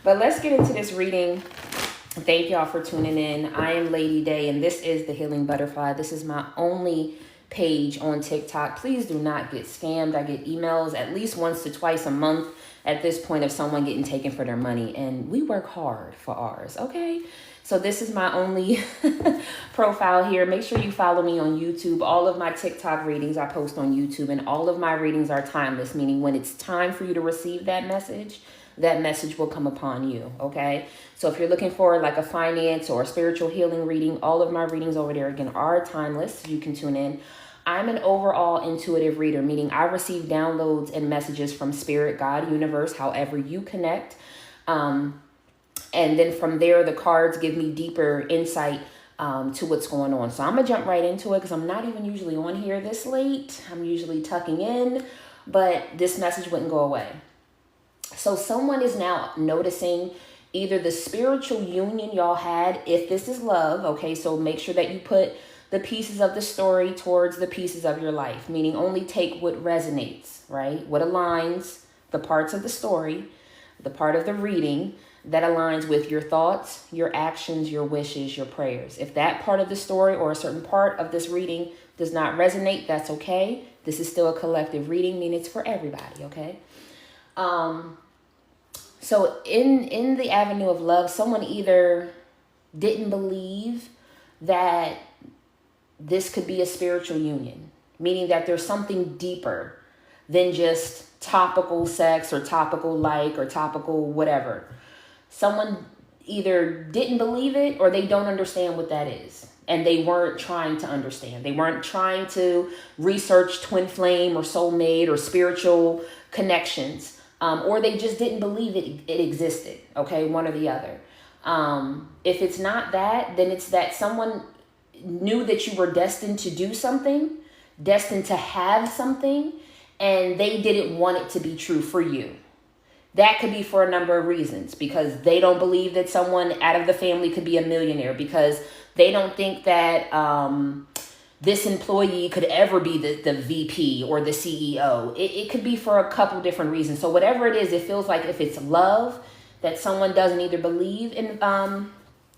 But let's get into this reading. Thank y'all for tuning in. I am Lady Day, and this is the Healing Butterfly. This is my only page on TikTok. Please do not get scammed. I get emails at least once to twice a month at this point of someone getting taken for their money, and we work hard for ours, okay? So this is my only profile here. Make sure you follow me on YouTube. All of my TikTok readings I post on YouTube, and all of my readings are timeless, meaning when it's time for you to receive that message will come upon you, okay? So if you're looking for like a finance or a spiritual healing reading, all of my readings over there, again, are timeless. You can tune in. I'm an overall intuitive reader, meaning I receive downloads and messages from spirit, God, universe, however you connect. And then from there, the cards give me deeper insight to what's going on. So I'm going to jump right into it because I'm not even usually on here this late. I'm usually tucking in, but this message wouldn't go away. So someone is now noticing either the spiritual union y'all had, if this is love, okay? So make sure that you put the pieces of the story towards the pieces of your life, meaning only take what resonates, right? What aligns, the parts of the story, the part of the reading that aligns with your thoughts, your actions, your wishes, your prayers. If that part of the story or a certain part of this reading does not resonate, that's okay. This is still a collective reading, meaning it's for everybody, okay? So in the avenue of love, someone either didn't believe that this could be a spiritual union, meaning that there's something deeper than just topical sex or topical like or topical whatever. Someone either didn't believe it or they don't understand what that is. And they weren't trying to understand. They weren't trying to research twin flame or soulmate or spiritual connections. Or they just didn't believe it existed, okay, one or the other. If it's not that, then it's that someone knew that you were destined to do something, destined to have something, and they didn't want it to be true for you. That could be for a number of reasons, because they don't believe that someone out of the family could be a millionaire, because they don't think that this employee could ever be the VP or the CEO. It could be for a couple different reasons. So whatever it is, it feels like if it's love, that someone doesn't either believe in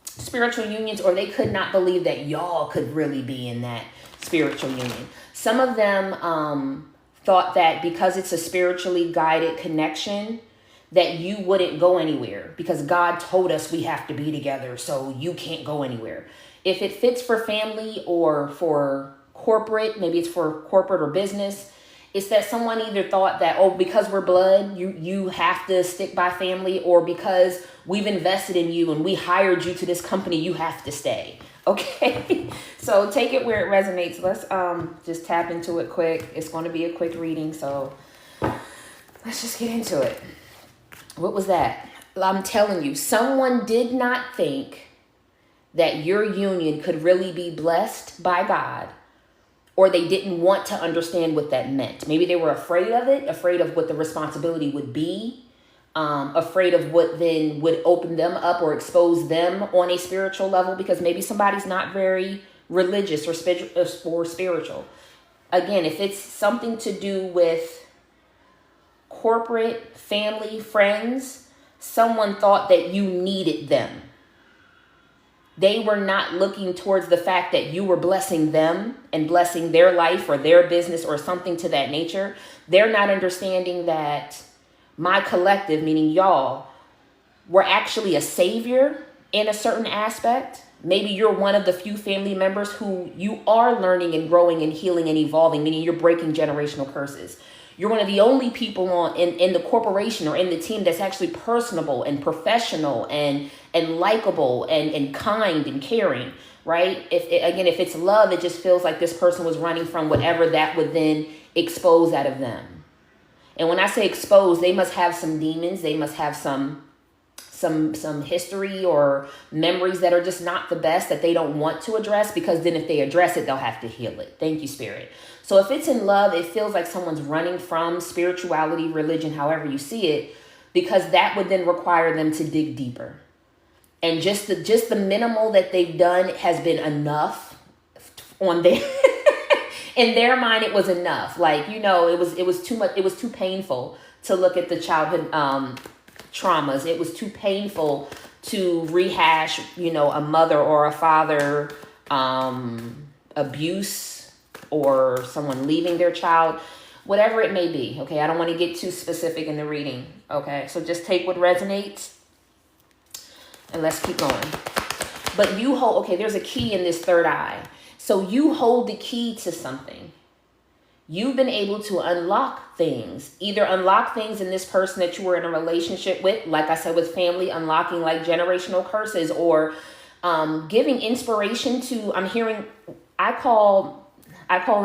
spiritual unions, or they could not believe that y'all could really be in that spiritual union. Some of them thought that because it's a spiritually guided connection, that you wouldn't go anywhere because God told us we have to be together, so you can't go anywhere. If it fits for family or for corporate, maybe it's for corporate or business, it's that someone either thought that, oh, because we're blood, you have to stick by family, or because we've invested in you and we hired you to this company, you have to stay. Okay, so take it where it resonates. Let's just tap into it quick. It's going to be a quick reading, so let's just get into it. What was that? I'm telling you, someone did not think that your union could really be blessed by God, or they didn't want to understand what that meant. Maybe they were afraid of it, afraid of what the responsibility would be, afraid of what then would open them up or expose them on a spiritual level, because maybe somebody's not very religious or spiritual. Again, if it's something to do with corporate, family, friends, someone thought that you needed them. They were not looking towards the fact that you were blessing them and blessing their life or their business or something to that nature. They're not understanding that my collective, meaning y'all, were actually a savior in a certain aspect. Maybe you're one of the few family members who you are learning and growing and healing and evolving, meaning you're breaking generational curses. You're one of the only people in the corporation or in the team that's actually personable and professional and likable and kind and caring, right? If it's love, it just feels like this person was running from whatever that would then expose out of them. And when I say expose, they must have some demons. They must have some history or memories that are just not the best, that they don't want to address, because then if they address it, they'll have to heal it. Thank you, Spirit. So if it's in love, it feels like someone's running from spirituality, religion, however you see it, because that would then require them to dig deeper. And just the minimal that they've done has been enough on their in their mind. It was enough. Like, it was too much. It was too painful to look at the childhood traumas. It was too painful to rehash, a mother or a father abuse or someone leaving their child, whatever it may be. Okay, I don't want to get too specific in the reading. Okay, so just take what resonates and let's keep going. But you hold, okay, there's a key in this third eye. So you hold the key to something. You've been able to unlock things, either unlock things in this person that you were in a relationship with, like I said, with family, unlocking like generational curses, or giving inspiration to, I call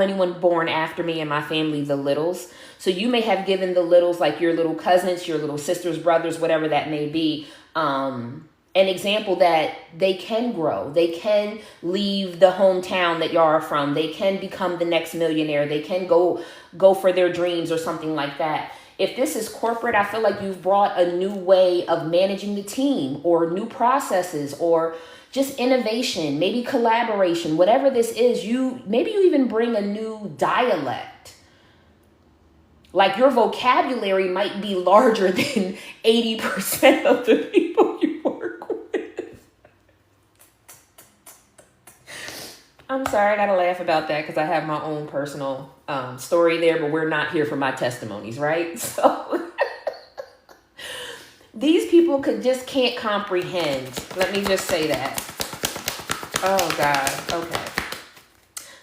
anyone born after me and my family the littles. So you may have given the littles, like your little cousins, your little sisters, brothers, whatever that may be, an example that they can grow. They can leave the hometown that y'all are from. They can become the next millionaire. They can go for their dreams or something like that. If this is corporate, I feel like you've brought a new way of managing the team, or new processes, or just innovation, maybe collaboration, whatever this is. Maybe you even bring a new dialect. Like your vocabulary might be larger than 80% of the people you work with. I'm sorry, I gotta laugh about that because I have my own personal story there, but we're not here for my testimonies, right? So these people just can't comprehend. Let me just say that. Oh God, okay.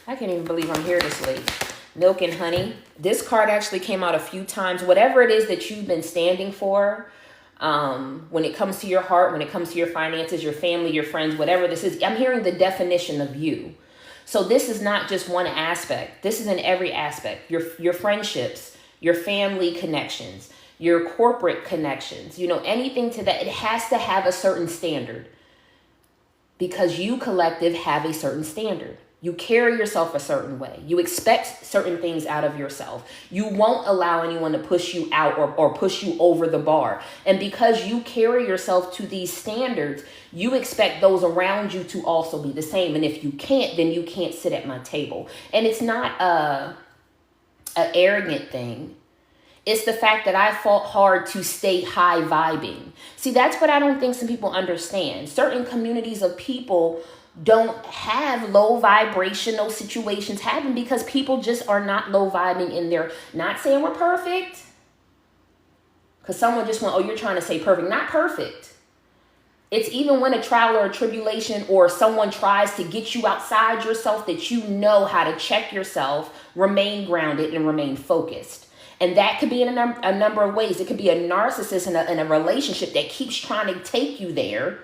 I can't even believe I'm here this late. Milk and honey. This card actually came out a few times. Whatever it is that you've been standing for, when it comes to your heart, when it comes to your finances, your family, your friends, whatever this is, I'm hearing the definition of you. So this is not just one aspect. This is in every aspect. Your friendships, your family connections, your corporate connections, anything to that. It has to have a certain standard, because you collective have a certain standard. You carry yourself a certain way. You expect certain things out of yourself. You won't allow anyone to push you out or push you over the bar. And because you carry yourself to these standards, you expect those around you to also be the same. And if you can't, then you can't sit at my table. And it's not a arrogant thing. It's the fact that I fought hard to stay high vibing. See, that's what I don't think some people understand. Certain communities of people don't have low vibrational situations happen because people just are not low vibing in their, not saying we're perfect. Because someone just went, oh, you're trying to say perfect. Not perfect. It's even when a trial or a tribulation or someone tries to get you outside yourself that you know how to check yourself, remain grounded, and remain focused. And that could be in a number of ways. It could be a narcissist in a relationship that keeps trying to take you there.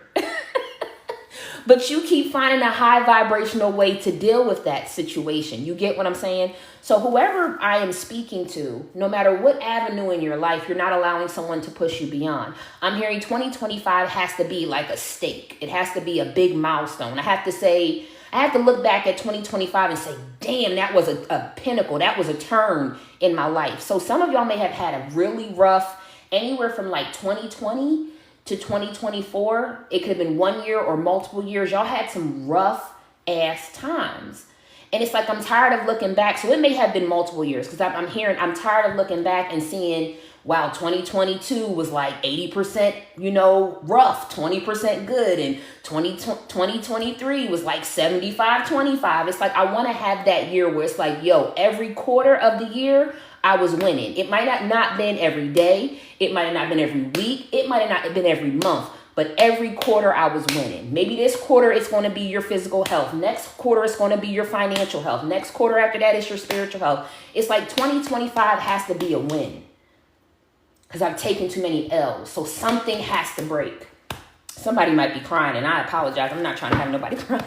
But you keep finding a high vibrational way to deal with that situation. You get what I'm saying? So whoever I am speaking to, no matter what avenue in your life, you're not allowing someone to push you beyond. I'm hearing 2025 has to be like a stake. It has to be a big milestone. I have to look back at 2025 and say, damn, that was a pinnacle. That was a turn in my life. So some of y'all may have had a really rough, anywhere from like 2020 to 2024. It could have been 1 year or multiple years. Y'all had some rough ass times. And it's like, I'm tired of looking back. So it may have been multiple years, because I'm tired of looking back and seeing, wow, 2022 was like 80%, rough, 20% good. And 2023 was like 75-25. It's like, I want to have that year where it's like, yo, every quarter of the year, I was winning. It might not been every day. It might have not been every week. It might have not been every month. But every quarter I was winning. Maybe this quarter it's going to be your physical health. Next quarter it's going to be your financial health. Next quarter after that is your spiritual health. It's like 2025 has to be a win. Because I've taken too many L's. So something has to break. Somebody might be crying, and I apologize. I'm not trying to have nobody cry.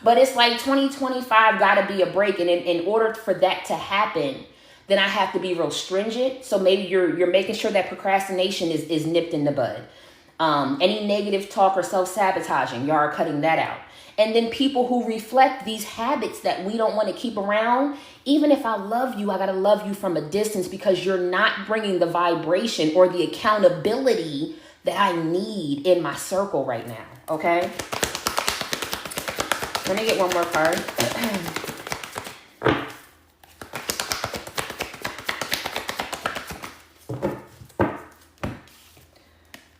But it's like 2025 got to be a break. And in order for that to happen, then I have to be real stringent. So maybe you're making sure that procrastination is nipped in the bud. Any negative talk or self-sabotaging, y'all are cutting that out. And then people who reflect these habits that we don't want to keep around, even if I love you, I got to love you from a distance, because you're not bringing the vibration or the accountability that I need in my circle right now. Okay? Let me get one more card.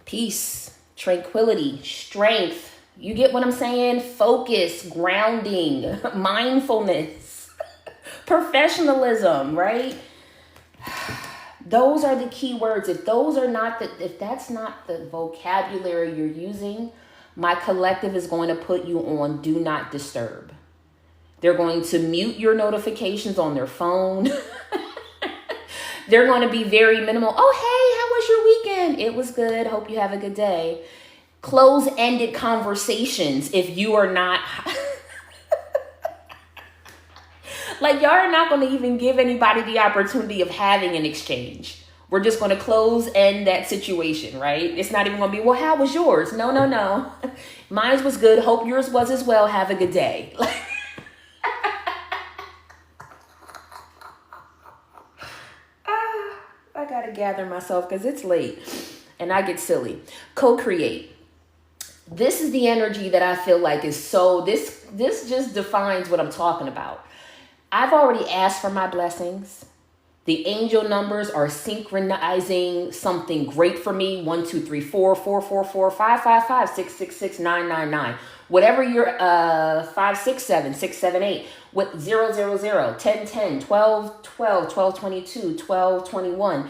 Peace, tranquility, strength. You get what I'm saying? Focus, grounding, mindfulness, professionalism, right? Those are the key words. If that's not the vocabulary you're using, my collective is going to put you on do not disturb. They're going to mute your notifications on their phone. They're going to be very minimal. Oh, hey, how was your weekend? It was good. Hope you have a good day. Close-ended conversations if you are not... Like, y'all are not going to even give anybody the opportunity of having an exchange. We're just going to close end that situation, right? It's not even going to be, well, how was yours? No. Mine was good. Hope yours was as well. Have a good day. I got to gather myself because it's late and I get silly. Co-create. This is the energy that I feel like is so, this just defines what I'm talking about. I've already asked for my blessings. The angel numbers are synchronizing something great for me. 1, 2, 3, 4, 4, 4, 4, 5, 5, 5, 6, 6, 6, 9, 9, 9. Whatever your 5, 6, 7, 6, 7, 8, with 0, 0, 0, 10, 10, 12, 12, 12, 22, 12, 21.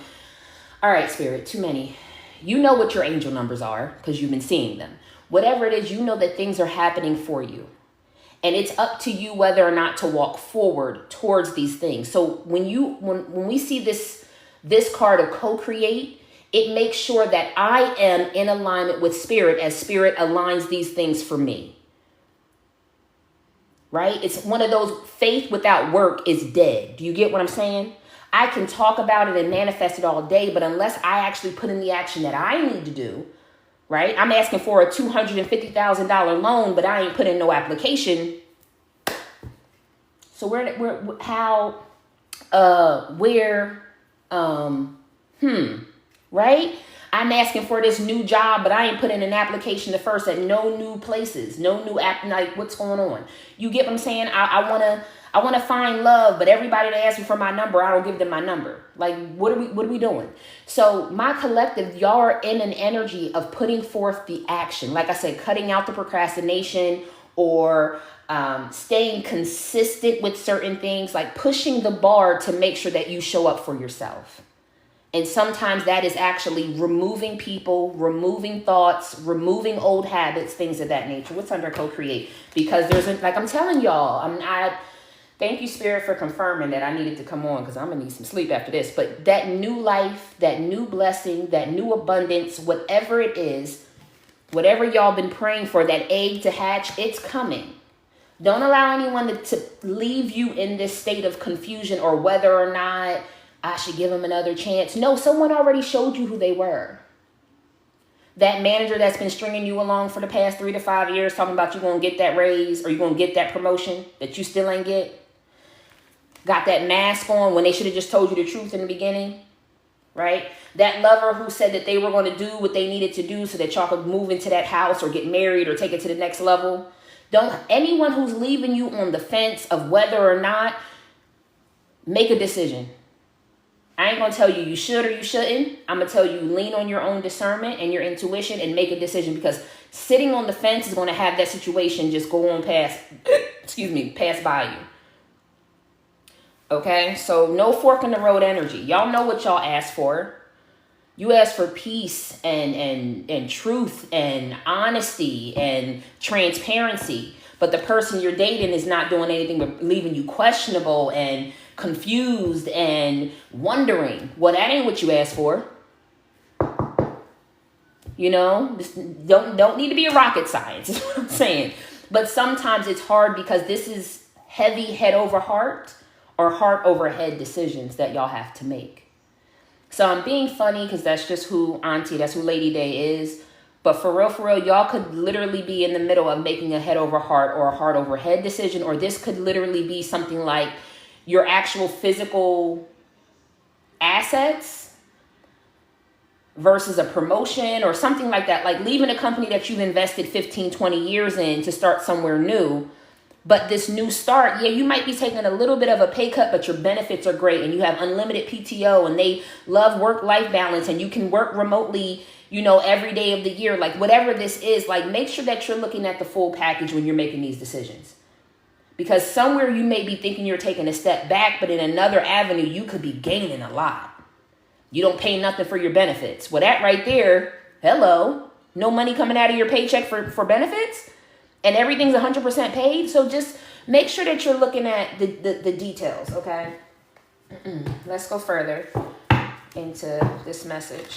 All right, Spirit, too many. You know what your angel numbers are because you've been seeing them. Whatever it is, you know that things are happening for you. And it's up to you whether or not to walk forward towards these things. So when we see this card of co-create, it makes sure that I am in alignment with Spirit as Spirit aligns these things for me. Right? It's one of those, faith without work is dead. Do you get what I'm saying? I can talk about it and manifest it all day, but unless I actually put in the action that I need to do, right? I'm asking for a $250,000 loan, but I ain't put in no application. So right? I'm asking for this new job, but I ain't put in an application at first at no new places, no new app. Like, what's going on? You get what I'm saying? I want to find love, but everybody that asks me for my number, I don't give them my number. Like, what are we doing? So my collective, y'all are in an energy of putting forth the action. Like I said, cutting out the procrastination or staying consistent with certain things, like pushing the bar to make sure that you show up for yourself. And sometimes that is actually removing people, removing thoughts, removing old habits, things of that nature. What's under co-create? Because like I'm telling y'all, thank you, Spirit, for confirming that I needed to come on because I'm going to need some sleep after this. But that new life, that new blessing, that new abundance, whatever it is, whatever y'all been praying for, that egg to hatch, it's coming. Don't allow anyone to leave you in this state of confusion or whether or not I should give them another chance. No, someone already showed you who they were. That manager that's been stringing you along for the past 3 to 5 years talking about you going to get that raise or you going to get that promotion that you still ain't get. Got that mask on when they should have just told you the truth in the beginning, right? That lover who said that they were going to do what they needed to do so that y'all could move into that house or get married or take it to the next level. Anyone who's leaving you on the fence of whether or not, make a decision. I ain't going to tell you should or you shouldn't. I'm going to tell you lean on your own discernment and your intuition and make a decision, because sitting on the fence is going to have that situation just go on pass by you. Okay, so no fork in the road energy. Y'all know what y'all asked for. You asked for peace and truth and honesty and transparency. But the person you're dating is not doing anything but leaving you questionable and confused and wondering. Well, that ain't what you asked for. You know, this don't need to be a rocket science, is what I'm saying. But sometimes it's hard because this is heavy head over heart or heart over head decisions that y'all have to make. So I'm being funny because that's just who that's who Lady Day is. But for real, y'all could literally be in the middle of making a head over heart or a heart over head decision. Or this could literally be something like your actual physical assets versus a promotion or something like that. Like leaving a company that you've invested 15, 20 years in to start somewhere new. But this new start, you might be taking a little bit of a pay cut, but your benefits are great and you have unlimited PTO and they love work-life balance and you can work remotely every day of the year, like whatever this is, like make sure that you're looking at the full package when you're making these decisions. Because somewhere you may be thinking you're taking a step back, but in another avenue, you could be gaining a lot. You don't pay nothing for your benefits. Well, that right there, hello, no money coming out of your paycheck for benefits, and everything's 100% paid. So just make sure that you're looking at the details, okay? Let's go further into this message.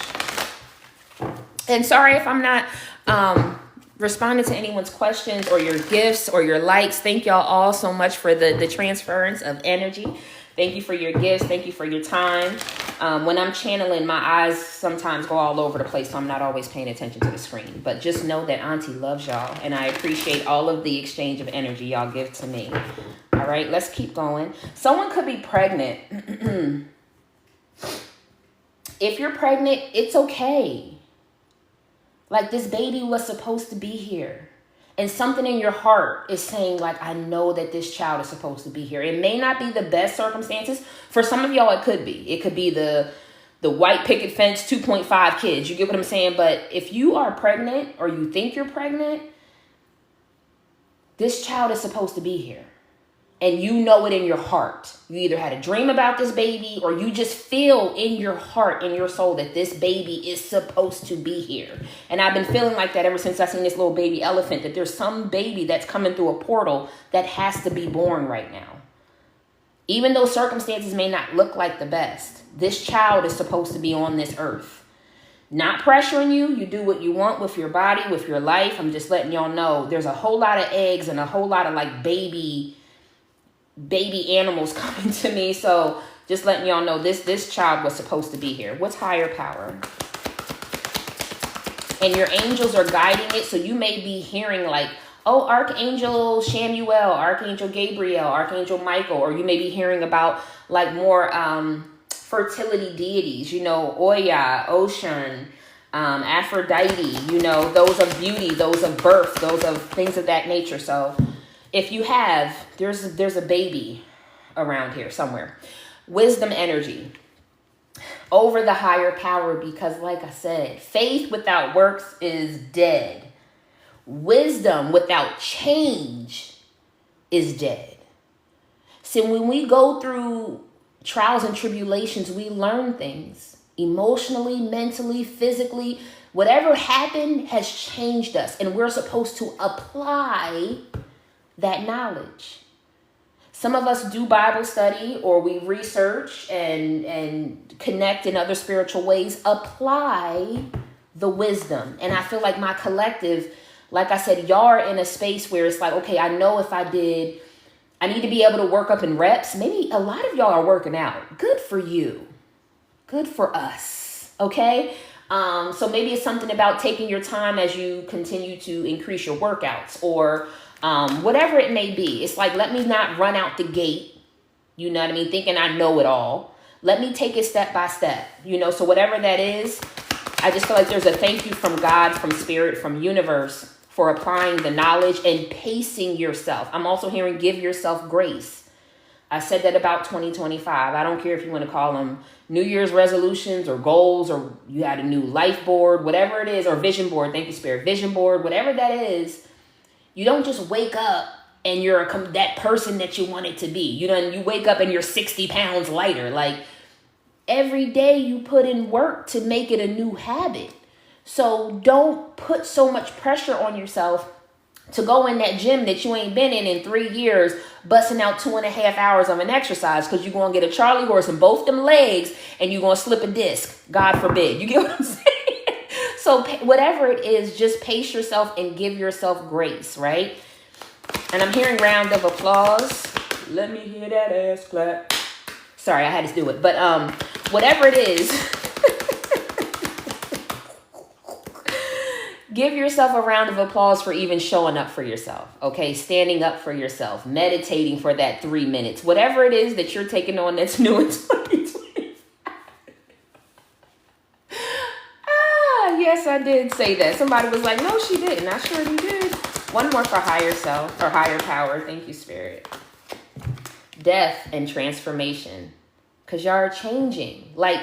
And sorry if I'm not responding to anyone's questions or your gifts or your likes. Thank y'all all so much for the transference of energy. Thank you for your gifts. Thank you for your time. When I'm channeling, my eyes sometimes go all over the place, so I'm not always paying attention to the screen. But just know that Auntie loves y'all, and I appreciate all of the exchange of energy y'all give to me. All right, let's keep going. Someone could be pregnant. If you're pregnant, it's okay. Like, this baby was supposed to be here. And something in your heart is saying, like, I know that this child is supposed to be here. It may not be the best circumstances. For some of y'all, it could be. It could be the white picket fence, 2.5 kids. You get what I'm saying? But if you are pregnant or you think you're pregnant, this child is supposed to be here. And you know it in your heart. You either had a dream about this baby or you just feel in your heart, in your soul, that this baby is supposed to be here. And I've been feeling like that ever since I seen this little baby elephant, that there's some baby that's coming through a portal that has to be born right now. Even though circumstances may not look like the best, this child is supposed to be on this earth. Not pressuring you. You do what you want with your body, with your life. I'm just letting y'all know there's a whole lot of eggs and a whole lot of like baby animals coming to me. So just letting y'all know this child was supposed to be here. What's higher power? And your angels are guiding it. So you may be hearing like, oh, Archangel Shamuel, Archangel Gabriel, Archangel Michael, or you may be hearing about like more fertility deities, Oya, Ocean, Aphrodite, those of beauty, those of birth, those of things of that nature. So if you have, there's a baby around here somewhere. Wisdom energy over the higher power, because like I said, faith without works is dead. Wisdom without change is dead. So when we go through trials and tribulations, we learn things emotionally, mentally, physically. Whatever happened has changed us, and we're supposed to apply that knowledge. Some of us do Bible study, or we research and connect in other spiritual ways, apply the wisdom. And I feel like my collective, like I said, y'all are in a space where it's like, okay, I know if I need to be able to work up in reps. Maybe a lot of y'all are working out. Good for you. Good for us. Okay. So maybe it's something about taking your time as you continue to increase your workouts, or whatever it may be. It's like, let me not run out the gate, you know what I mean, thinking I know it all. Let me take it step by step, so whatever that is, I just feel like there's a thank you from God, from spirit, from universe, for applying the knowledge and pacing yourself. I'm also hearing give yourself grace. I said that about 2025. I don't care if you want to call them New Year's resolutions or goals, or you had a new life board, whatever it is, or vision board. Thank you, Spirit. Vision board, whatever that is. You don't just wake up and you're that person that you wanted to be. And you wake up and you're 60 pounds lighter. Like, every day you put in work to make it a new habit. So don't put so much pressure on yourself to go in that gym that you ain't been in 3 years, busting out 2.5 hours of an exercise, because you're going to get a Charlie horse in both them legs and you're going to slip a disc. God forbid. You get what I'm saying? So whatever it is, just pace yourself and give yourself grace, right? And I'm hearing round of applause. Let me hear that ass clap. Sorry, I had to do it. But whatever it is, give yourself a round of applause for even showing up for yourself, okay? Standing up for yourself, meditating for that 3 minutes. Whatever it is that you're taking on that's new in 2020. Yes, I did say that. Somebody was like, no, she didn't. I sure did. One more for higher self or higher power. Thank you, Spirit. Death and transformation. Because y'all are changing. Like,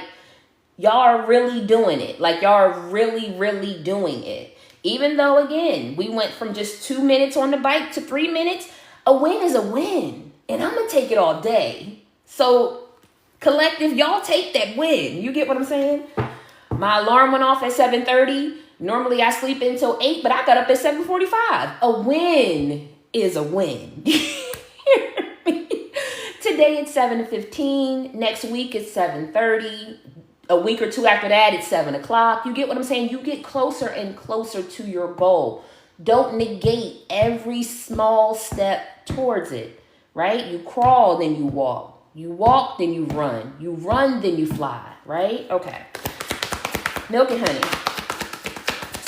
Y'all are really doing it. Like, y'all are really, really doing it. Even though, again, we went from just 2 minutes on the bike to 3 minutes, a win is a win. And I'm going to take it all day. So, collective, y'all take that win. You get what I'm saying? My alarm went off at 7:30. Normally, I sleep until 8, but I got up at 7:45. A win is a win. Today, it's 7:15. Next week, it's 7:30. A week or two after that, it's 7 o'clock. You get what I'm saying? You get closer and closer to your goal. Don't negate every small step towards it, right? You crawl, then you walk. You walk, then you run. You run, then you fly, right? Okay. Milk and honey.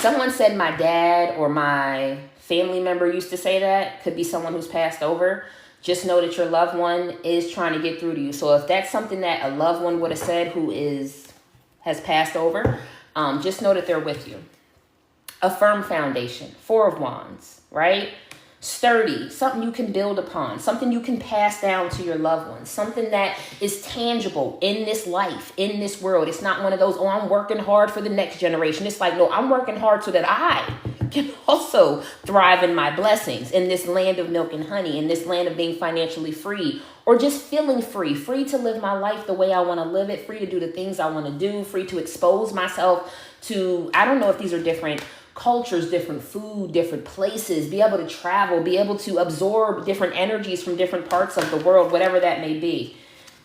Someone said my dad or my family member used to say that. Could be someone who's passed over. Just know that your loved one is trying to get through to you. So if that's something that a loved one would have said who has passed over, just know that they're with you. A firm foundation, 4 of Wands, right? Sturdy, something you can build upon, something you can pass down to your loved ones, something that is tangible in this life, in this world. It's not one of those, oh, I'm working hard for the next generation. It's like, no, I'm working hard so that I can also thrive in my blessings in this land of milk and honey, in this land of being financially free, or just feeling free, free to live my life the way I want to live it, free to do the things I want to do, free to expose myself to, I don't know if these are different cultures, different food, different places, be able to travel, be able to absorb different energies from different parts of the world, whatever that may be.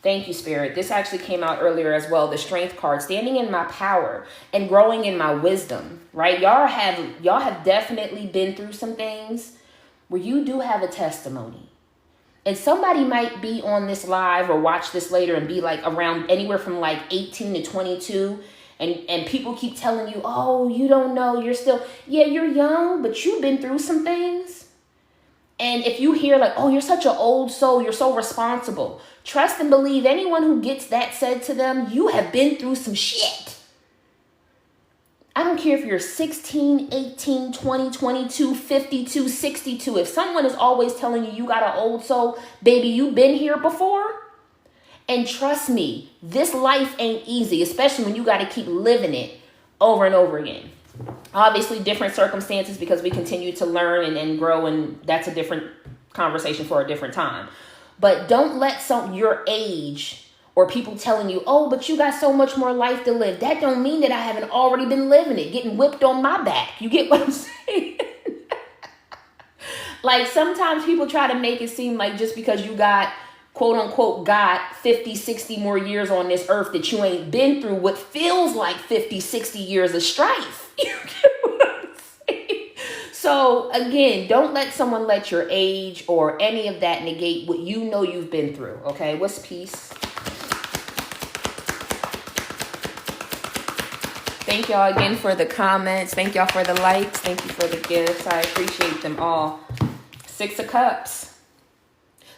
Thank you, Spirit. This actually came out earlier as well. The Strength card, standing in my power and growing in my wisdom, right? Y'all have definitely been through some things where you do have a testimony. And somebody might be on this live or watch this later and be like around anywhere from like 18 to 22. And people keep telling you, oh, you don't know, you're young, but you've been through some things. And if you hear like, oh, you're such an old soul, you're so responsible. Trust and believe anyone who gets that said to them, you have been through some shit. I don't care if you're 16, 18, 20, 22, 52, 62. If someone is always telling you you got an old soul, baby, you've been here before. And trust me, this life ain't easy, especially when you got to keep living it over and over again. Obviously, different circumstances because we continue to learn and grow, and that's a different conversation for a different time. But don't let your age or people telling you, oh, but you got so much more life to live. That don't mean that I haven't already been living it, getting whipped on my back. You get what I'm saying? Like sometimes people try to make it seem like just because you got quote unquote got 50, 60 more years on this earth that you ain't been through what feels like 50, 60 years of strife. You get what I'm saying? So again, don't let someone let your age or any of that negate what you know you've been through. Okay, what's peace? Thank y'all again for the comments. Thank y'all for the likes. Thank you for the gifts. I appreciate them all. 6 of Cups.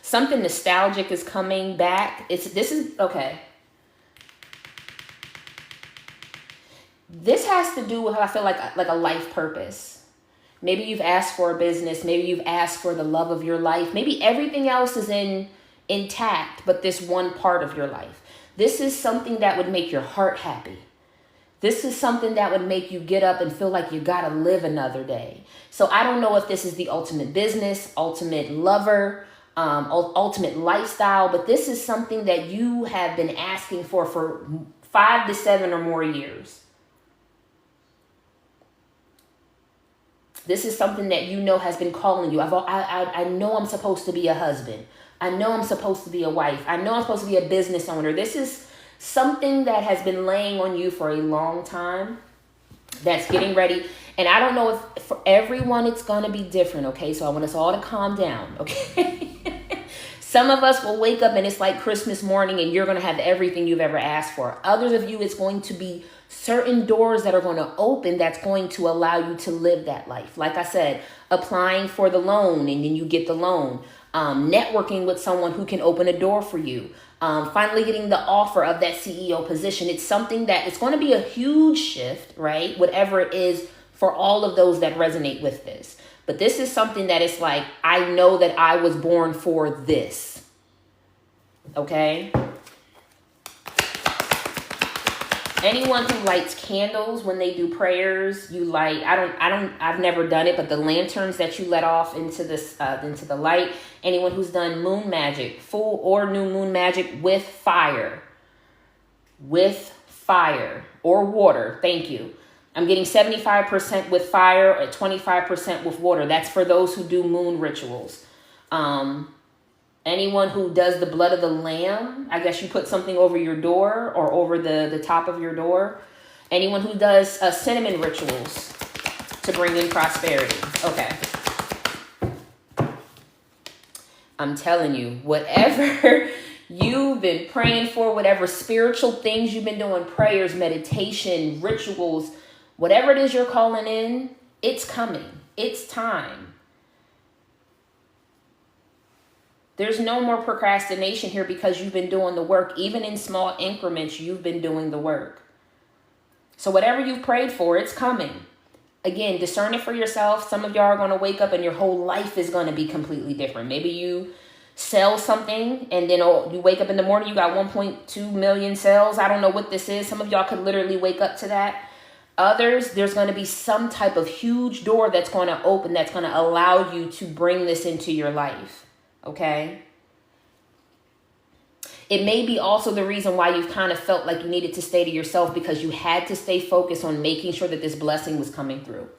Something nostalgic is coming back. This has to do with how I feel like a life purpose. Maybe you've asked for a business. Maybe you've asked for the love of your life. Maybe everything else is intact, but this one part of your life. This is something that would make your heart happy. This is something that would make you get up and feel like you got to live another day. So I don't know if this is the ultimate business, ultimate lover, ultimate lifestyle, but this is something that you have been asking for 5 to 7 or more years. This is something that you know has been calling you. I know I'm supposed to be a husband. I know I'm supposed to be a wife. I know I'm supposed to be a business owner. This is something that has been laying on you for a long time that's getting ready. And I don't know if for everyone it's going to be different, okay? So I want us all to calm down, okay? Some of us will wake up and it's like Christmas morning and you're going to have everything you've ever asked for. Others of you, it's going to be certain doors that are going to open that's going to allow you to live that life. Like I said, applying for the loan and then you get the loan. Networking with someone who can open a door for you. Finally getting the offer of that CEO position. It's something that it's going to be a huge shift, right? Whatever it is for all of those that resonate with this. But this is something that it's like, I know that I was born for this. Okay? Anyone who lights candles when they do prayers, you light, I've never done it, but the lanterns that you let off into the light. Anyone who's done moon magic, full or new moon magic with fire or water. Thank you. I'm getting 75% with fire or 25% with water. That's for those who do moon rituals. Anyone who does the blood of the lamb, I guess you put something over your door or over the top of your door. Anyone who does cinnamon rituals to bring in prosperity. Okay. I'm telling you, whatever you've been praying for, whatever spiritual things you've been doing, prayers, meditation, rituals, whatever it is you're calling in, it's coming. It's time. There's no more procrastination here because you've been doing the work. Even in small increments, you've been doing the work. So whatever you've prayed for, it's coming. Again, discern it for yourself. Some of y'all are going to wake up and your whole life is going to be completely different. Maybe you sell something and then you wake up in the morning, you got 1.2 million sales. I don't know what this is. Some of y'all could literally wake up to that. Others, there's going to be some type of huge door that's going to open that's going to allow you to bring this into your life. Okay. It may be also the reason why you've kind of felt like you needed to stay to yourself because you had to stay focused on making sure that this blessing was coming through.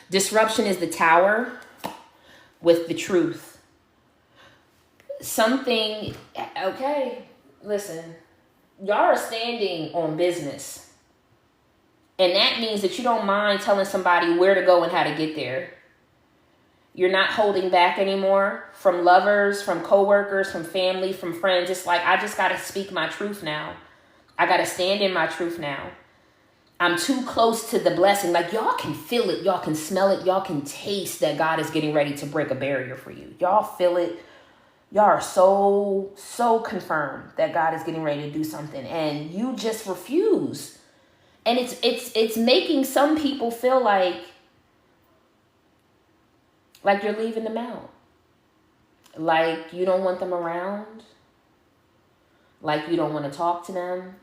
Disruption is the tower with the truth. Something, okay, listen, y'all are standing on business. And that means that you don't mind telling somebody where to go and how to get there. You're not holding back anymore from lovers, from coworkers, from family, from friends. It's like, I just got to speak my truth now. I got to stand in my truth now. I'm too close to the blessing. Like, y'all can feel it. Y'all can smell it. Y'all can taste that God is getting ready to break a barrier for you. Y'all feel it. Y'all are so confirmed that God is getting ready to do something. And you just refuse. And it's making some people feel like you're leaving them out. Like you don't want them around. Like you don't want to talk to them.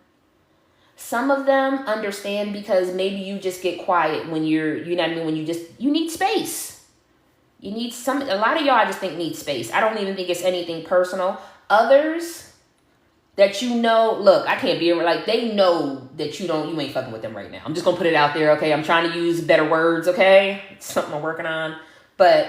Some of them understand because maybe you just get quiet when you know what I mean? When you need space. You need a lot of y'all I just think need space. I don't even think it's anything personal. Others that you know, look, I can't be like, they know that you ain't fucking with them right now. I'm just going to put it out there. Okay. I'm trying to use better words. Okay. It's something I'm working on. But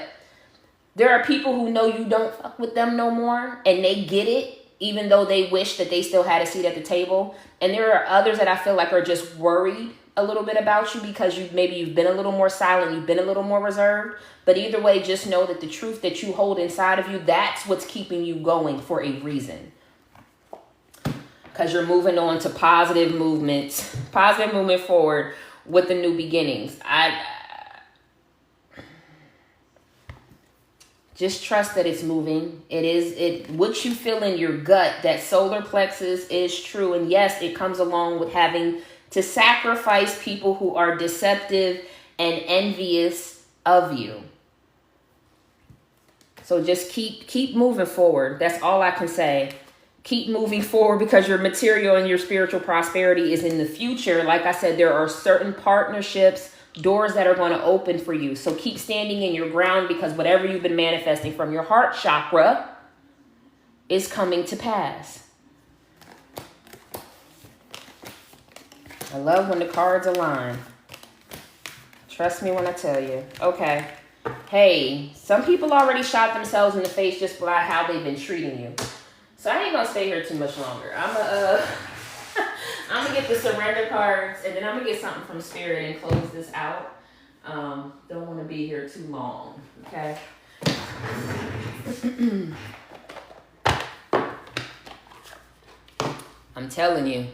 there are people who know you don't fuck with them no more and they get it, even though they wish that they still had a seat at the table. And there are others that I feel like are just worried a little bit about you because you've been a little more silent, you've been a little more reserved. But either way, just know that the truth that you hold inside of you, that's what's keeping you going for a reason. Because you're moving on to positive movement forward with the new beginnings. Just trust that it's moving. What you feel in your gut, that solar plexus is true. And yes, it comes along with having to sacrifice people who are deceptive and envious of you. So just keep moving forward. That's all I can say. Keep moving forward because your material and your spiritual prosperity is in the future. Like I said, there are certain partnerships, doors that are going to open for you. So keep standing in your ground because whatever you've been manifesting from your heart chakra is coming to pass. I love when the cards align. Trust me when I tell you. Okay. Hey, some people already shot themselves in the face just by how they've been treating you. So I ain't going to stay here too much longer. I'm gonna get the surrender cards and then I'm going to get something from Spirit and close this out. Don't want to be here too long. Okay. I'm telling you.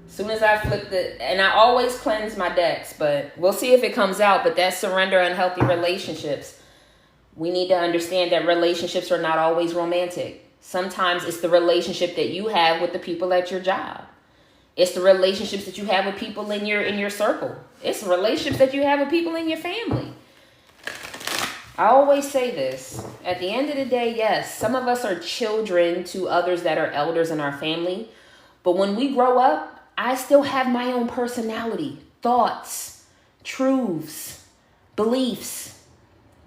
As soon as I flip and I always cleanse my decks, but we'll see if it comes out. But that surrender unhealthy relationships. We need to understand that relationships are not always romantic. Sometimes it's the relationship that you have with the people at your job. It's the relationships that you have with people in your circle. It's the relationships that you have with people in your family. I always say this. At the end of the day, yes, some of us are children to others that are elders in our family. But when we grow up, I still have my own personality, thoughts, truths, beliefs.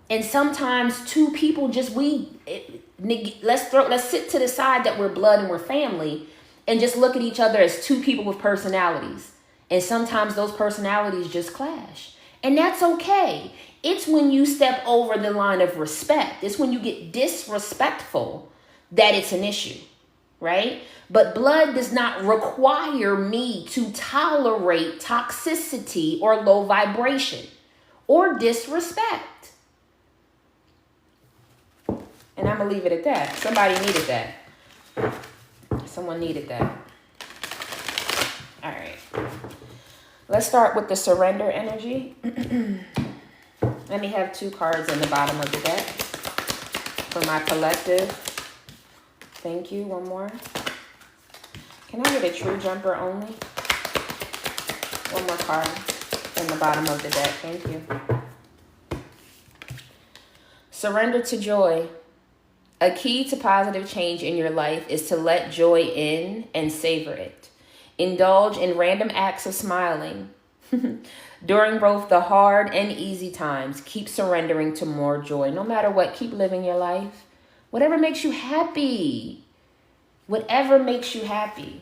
And sometimes two people just, let's sit to the side that we're blood and we're family and just look at each other as two people with personalities. And sometimes those personalities just clash. And that's okay. It's when you step over the line of respect. It's when you get disrespectful that it's an issue, right? But blood does not require me to tolerate toxicity or low vibration or disrespect. And I'm going to leave it at that. Somebody needed that. Someone needed that. All right. Let's start with the surrender energy. Let me have 2 cards in the bottom of the deck for my collective. Thank you. One more. Can I get a true jumper only? One more card in the bottom of the deck. Thank you. Surrender to joy. A key to positive change in your life is to let joy in and savor it. Indulge in random acts of smiling. During both the hard and easy times, keep surrendering to more joy. No matter what, keep living your life. Whatever makes you happy. Whatever makes you happy.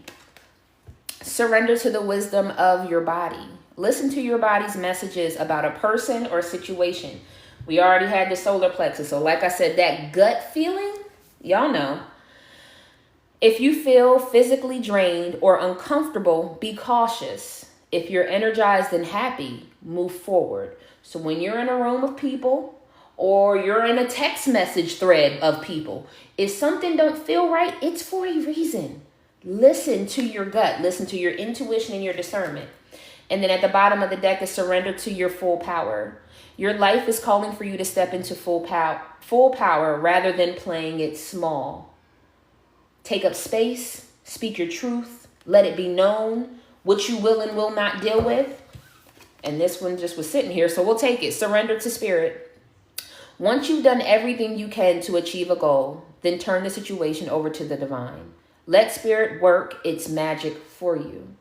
Surrender to the wisdom of your body. Listen to your body's messages about a person or situation. We already had the solar plexus. So like I said, that gut feeling, y'all know. If you feel physically drained or uncomfortable, be cautious. If you're energized and happy, move forward. So when you're in a room of people or you're in a text message thread of people, if something don't feel right, it's for a reason. Listen to your gut. Listen to your intuition and your discernment. And then at the bottom of the deck is surrender to your full power. Your life is calling for you to step into full power rather than playing it small. Take up space, speak your truth, let it be known what you will and will not deal with. And this one just was sitting here, so we'll take it. Surrender to spirit. Once you've done everything you can to achieve a goal, then turn the situation over to the divine. Let spirit work its magic for you.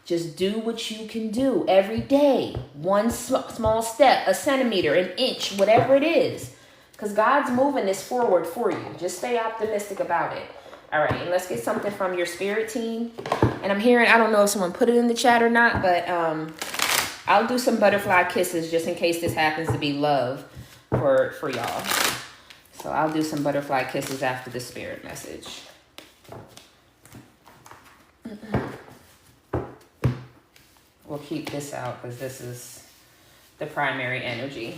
Just do what you can do every day. One small step, a centimeter, an inch, whatever it is. Because God's moving this forward for you. Just stay optimistic about it. All right, and let's get something from your spirit team. And I'm hearing, I don't know if someone put it in the chat or not, but I'll do some butterfly kisses just in case this happens to be love for y'all. So I'll do some butterfly kisses after the spirit message. We'll keep this out because this is the primary energy.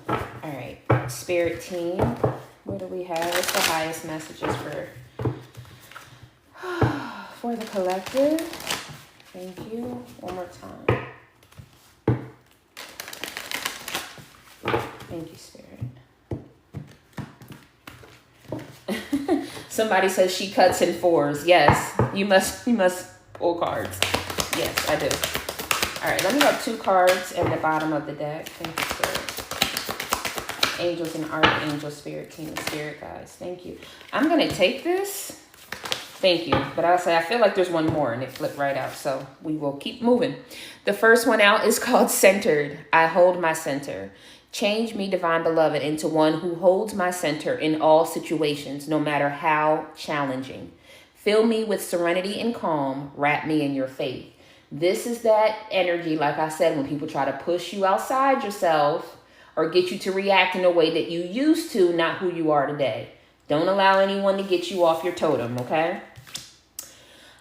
All right, spirit team. What do we have? What's the highest messages for the collective? Thank you. One more time. Thank you, spirit. Somebody says she cuts in 4s. Yes, you must pull cards. Yes, I do. All right, let me have 2 cards in the bottom of the deck. Thank you, spirit. Angels and archangel, spirit team, and spirit guides. Thank you. I'm going to take this. Thank you. But I'll say I feel like there's one more and it flipped right out. So we will keep moving. The first one out is called Centered. I hold my center. Change me, divine beloved, into one who holds my center in all situations, no matter how challenging. Fill me with serenity and calm. Wrap me in your faith. This is that energy, like I said, when people try to push you outside yourself or get you to react in a way that you used to, not who you are today. Don't allow anyone to get you off your totem, okay?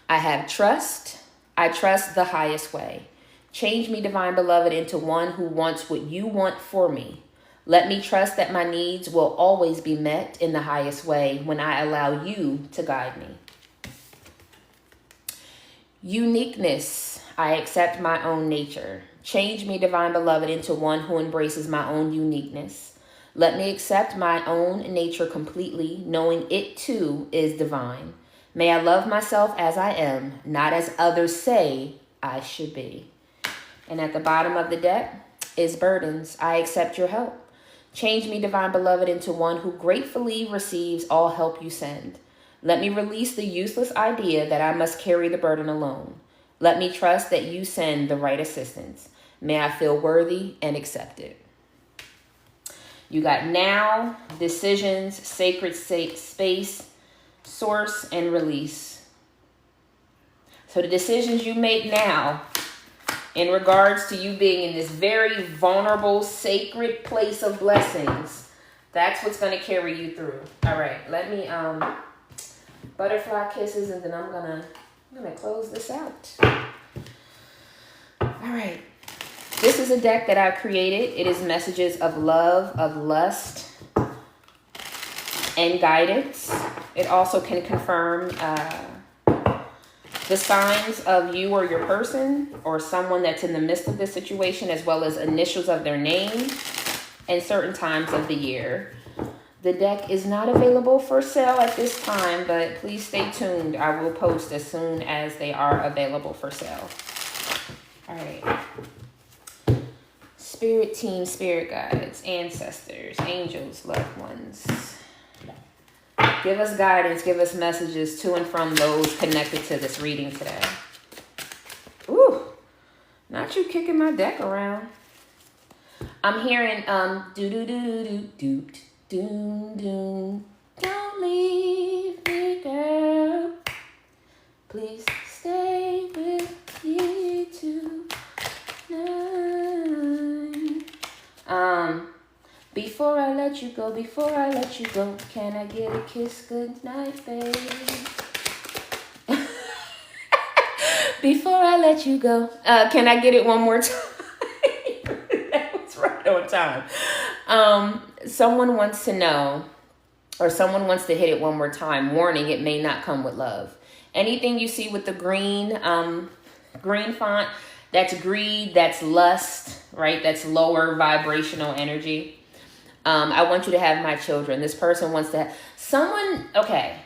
I have trust. I trust the highest way. Change me, divine beloved, into one who wants what you want for me. Let me trust that my needs will always be met in the highest way when I allow you to guide me. Uniqueness. I accept my own nature. Change me, divine beloved, into one who embraces my own uniqueness. Let me accept my own nature completely, knowing it too is divine. May I love myself as I am, not as others say I should be. And at the bottom of the deck is burdens. I accept your help. Change me, divine beloved, into one who gratefully receives all help you send. Let me release the useless idea that I must carry the burden alone. Let me trust that you send the right assistance. May I feel worthy and accepted. You got now, decisions, sacred space, source, and release. So the decisions you make now in regards to you being in this very vulnerable, sacred place of blessings, that's what's going to carry you through. All right, let me butterfly kisses, and then I'm gonna close this out. All right. This is a deck that I created. It is messages of love, of lust, and guidance. It also can confirm the signs of you or your person or someone that's in the midst of this situation, as well as initials of their name and certain times of the year. The deck is not available for sale at this time, but please stay tuned. I will post as soon as they are available for sale. All right. Spirit team, spirit guides, ancestors, angels, loved ones. Give us guidance, give us messages to and from those connected to this reading today. Ooh, not you kicking my deck around. I'm hearing do do do do do do do. Don't leave me, girl. Please stay with me tonight. Before I let you go, can I get a kiss goodnight, babe? Before I let you go, can I get it one more time? That was right on time. Someone wants to know, or someone wants to hit it one more time. Warning, it may not come with love. Anything you see with the green font, that's greed, that's lust, right? That's lower vibrational energy. I want you to have my children. This person wants to have someone. Okay.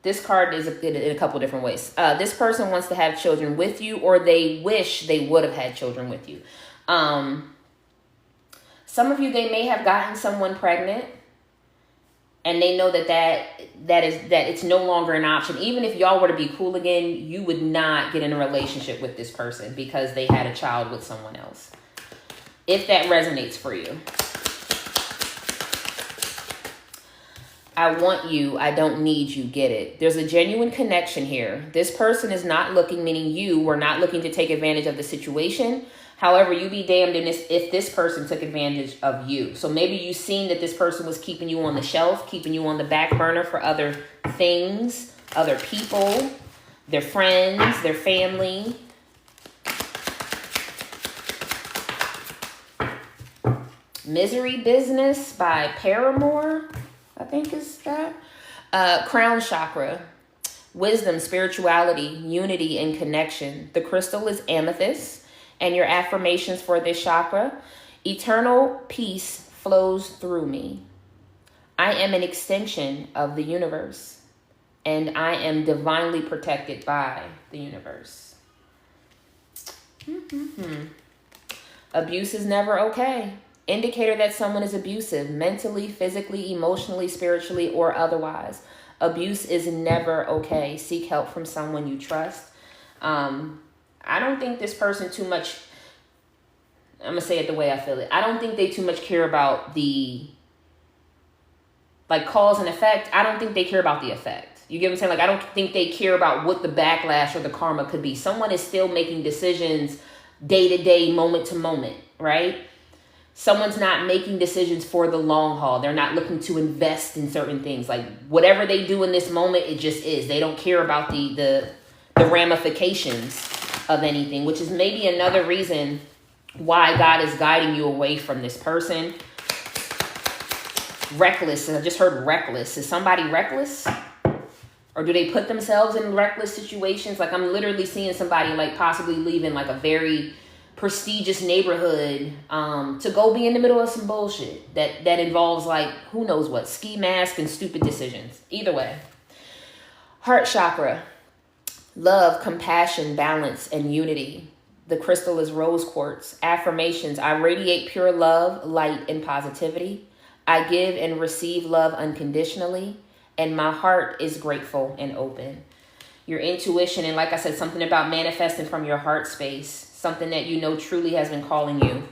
This card is in a couple different ways. This person wants to have children with you, or they wish they would have had children with you. Some of you, they may have gotten someone pregnant, and they know that it's no longer an option. Even if y'all were to be cool again, you would not get in a relationship with this person because they had a child with someone else. If that resonates for you. I want you, I don't need you, get it. There's a genuine connection here. This person is not looking, meaning you were not looking to take advantage of the situation. However, you be damned if this person took advantage of you. So maybe you've seen that this person was keeping you on the shelf, keeping you on the back burner for other things, other people, their friends, their family. Misery Business by Paramore, I think is that. Crown chakra, wisdom, spirituality, unity, and connection. The crystal is amethyst. And your affirmations for this chakra: eternal peace flows through me. I am an extension of the universe, and I am divinely protected by the universe. Abuse is never okay. Indicator that someone is abusive, mentally, physically, emotionally, spiritually, or otherwise. Abuse is never okay. Seek help from someone you trust. I don't think this person too much, I'm going to say it the way I feel it. I don't think they too much care about the, like, cause and effect. I don't think they care about the effect. You get what I'm saying? Like, I don't think they care about what the backlash or the karma could be. Someone is still making decisions day to day, moment to moment, right? Someone's not making decisions for the long haul. They're not looking to invest in certain things. Like, whatever they do in this moment, it just is. They don't care about the ramifications of anything, which is maybe another reason why God is guiding you away from this person. Reckless. I just heard reckless. Is somebody reckless? Or do they put themselves in reckless situations? Like, I'm literally seeing somebody like possibly leaving like a very prestigious neighborhood to go be in the middle of some bullshit that involves like who knows what, ski mask and stupid decisions. Either way. Heart chakra. Love, compassion, balance, and unity. The crystal is rose quartz. Affirmations: I radiate pure love, light, and positivity. I give and receive love unconditionally. and my heart is grateful and open. Your intuition, and like I said, something about manifesting from your heart space, something that you know truly has been calling you.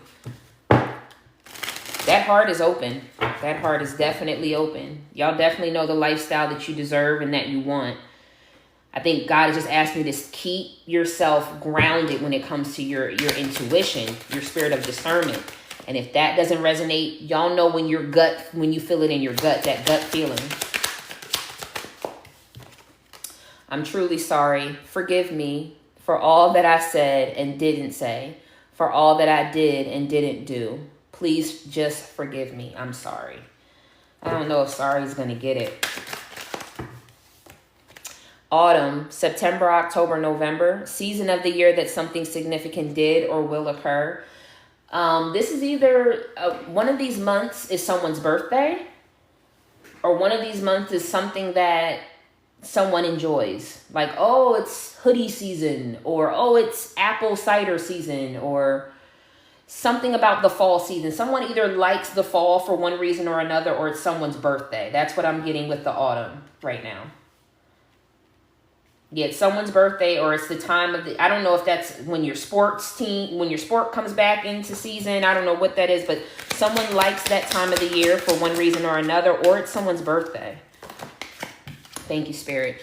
That heart is open. That heart is definitely open. Y'all definitely know the lifestyle that you deserve and that you want. I think God has just asked me to keep yourself grounded when it comes to your intuition, your spirit of discernment. And if that doesn't resonate, y'all know when you feel it in your gut, that gut feeling. I'm truly sorry. Forgive me for all that I said and didn't say, for all that I did and didn't do. Please just forgive me. I'm sorry. I don't know if sorry is going to get it. Autumn, September, October, November, season of the year that something significant did or will occur. This is either one of these months is someone's birthday, or one of these months is something that someone enjoys. Like, oh, it's hoodie season, or oh, it's apple cider season, or something about the fall season. Someone either likes the fall for one reason or another, or it's someone's birthday. That's what I'm getting with the autumn right now. Yeah, it's someone's birthday, or it's the time of the, I don't know if that's when your sport comes back into season. I don't know what that is, but someone likes that time of the year for one reason or another, or it's someone's birthday. Thank you, Spirit.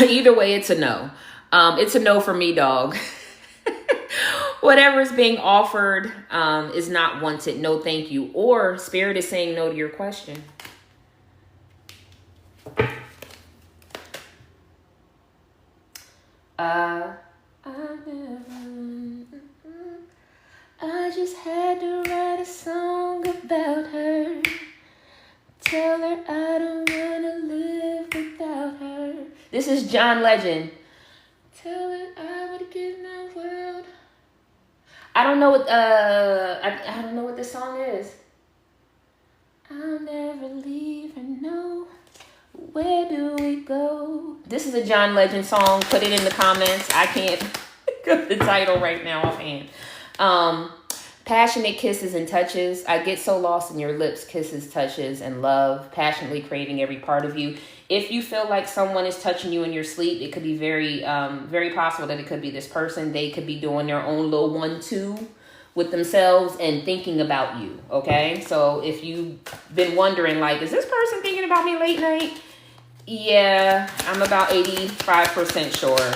Either way, it's a no. It's a no for me, dog. Whatever is being offered is not wanted. No, thank you. Or Spirit is saying no to your question. I just had to write a song about her. Tell her I don't want to live without her. This is John Legend. Tell her I would give my world. I don't know what I don't know what this song is. I'll never leave her, no. Where do we go? This is a John Legend song. Put it in the comments. I can't get the title right now offhand. Passionate kisses and touches. I get so lost in your lips, kisses, touches, and love. Passionately craving every part of you. If you feel like someone is touching you in your sleep, it could be very, very possible that it could be this person. They could be doing their own little 1-2 with themselves and thinking about you. Okay, so if you've been wondering, like, is this person thinking about me late night? Yeah, I'm about 85% sure.